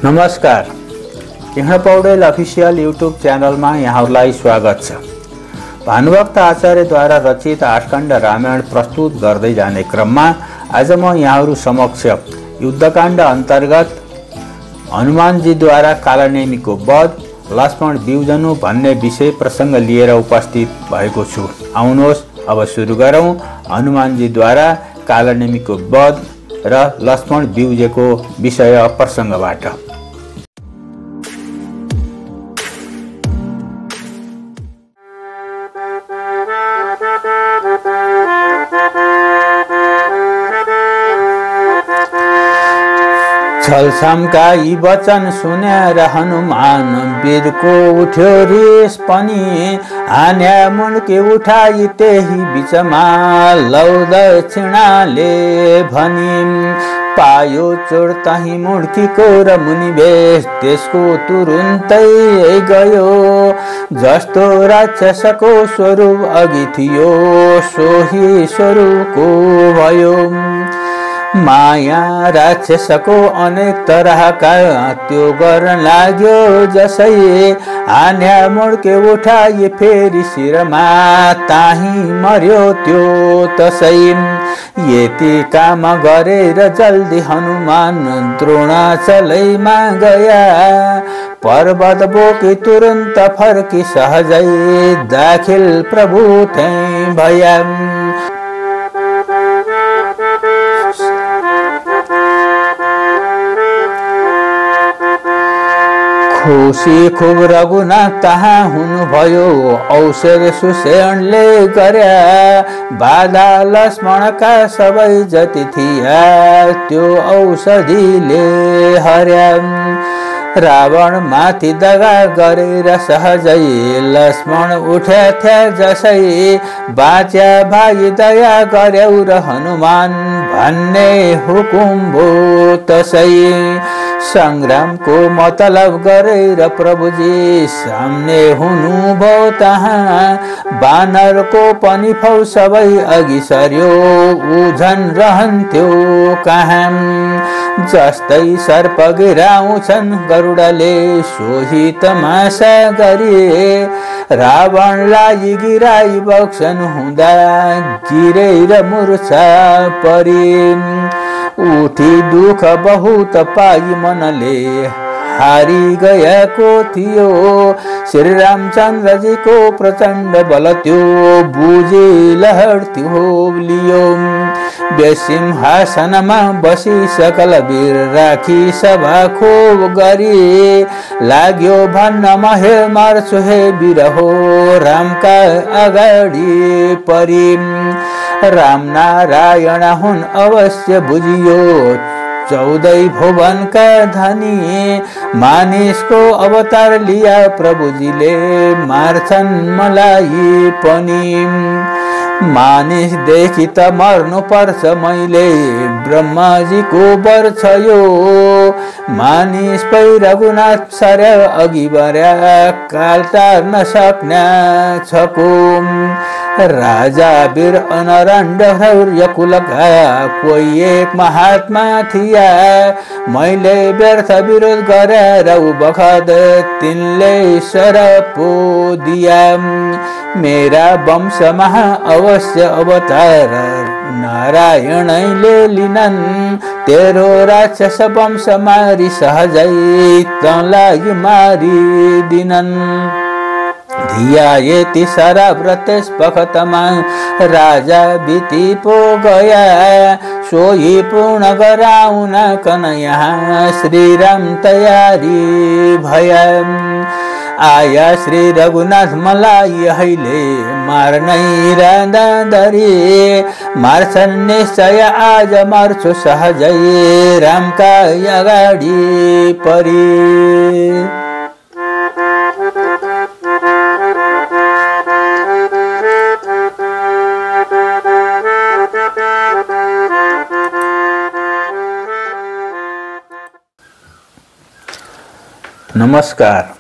नमस्कार, यहाँ Paudel official YouTube च्यानलमा यहाँहरूलाई स्वागत छ। भानुभक्त आचार्यद्वारा रचित आठखण्ड रामायण प्रस्तुत गर्दै जाने क्रममा आज म यहाँहरू समक्ष युद्धकाण्ड अन्तर्गत हनुमानजीद्वारा कालनेमीको वध, लक्ष्मण बिउजनु भन्ने विषय प्रसङ्ग लिएर उपस्थित भएको छु। आउनुहोस् अब सुरु गरौँ हनुमानजीद्वारा कालनेमीको वध र लक्ष्मण बिउजेको विषय प्रसङ्गबाट। छलछामका यी वचन सुनेर हनुमान वीरको उठ्यो रिस पनि, हान्या मुड्के उठाई त्यही बिचमा लौ दक्षिणाले भनी। पायो चोर तही मुड्कीको र मुनि भेष, त्यसको तुरुन्तै गयो। जस्तो राक्षसको स्वरूप अघि थियो, सोही स्वरूपको भयो। माया राक्षसको अनेक तरहका त्यो गर्न लाग्यो जसै, हान्या मुड्के उठाए फेरि शिरमा ताही मर्यो त्यो तसै। यति काम गरेर जल्दी हनुमान द्रोणाचलैमा गया, पर्वत बोकी तुरन्त फर्की सहजै दाखिल प्रभु त्यही भया। खुसी खुब रघुनाथ तहाँ हुनुभयो, औषध सुसेनले गर्या। बाधा लक्ष्मणका सबै जति थिया, त्यो औषधिले हर्या। रावण माथि दगा गरेर सहजै लक्ष्मण उठ्या थ्या जसै, बाच्या भाइ दया गर्यौ र हनुमान भन्ने हुकुम भो तसै। संग्रामको मतलब गरेर प्रभुजी सामने हुनुभयो तहाँ, बानरको पनि फौ सबै अघि सर्यो, उझन रहन्थ्यो कहाँ। जस्तै सर्प गिराउँछन् गरुडले, सोही तमासा गरे। रावणलाई गिराई बक्सन हुँदा, गिरेर मूर्छा परी। उठी दुख बहुत पाई मनले, हारी गएको थियो। श्री रामचन्द्रजीको प्रचण्ड बल त्यो, बुझी लहर्थ्यो लियो। सिंहासनमा बसी सकल वीर राखी सभा खोप गरी, लाग्यो भन्न महे मार्छु हे वीर हो, रामका अगाडि परी। राम नारायण हुन् अवश्य बुझियो, 14 भुवनका धनी। मानिसको अवतार लिया प्रभुजीले, मार्छन् मलाई पनि। मानिसदेखि त मर्नु पर्छ मैले, ब्रह्माजीको वर छ यो। मानिस पै रघुनाथ सर्या अघि बढ्या, काल टार्न सक्ने छको। राजा वीर अनरण्ड शौर्य कुलका, कोही एक महात्मा थिया। मैले व्यर्थ विरोध गरेर बखत, तिनले सरप दिया। मेरा वंशमा अवश्य अवतार, नारायणैले लिनन्। तेरो राक्षस वंश मारी सहजै, तँलाई मारिदिनन्। धिया यति सारा व्रतेश बखतमा, राजा बिति पो गया। सोही पूर्ण गराउन कन यहाँ, श्रीराम तयारी भया। आया श्री रघुनाथ मलाई अहिले, मार्नै इरादा धरी। मार्छन् निश्चय आज मर्छु सहजै, रामका अगाडि परी। नमस्कार,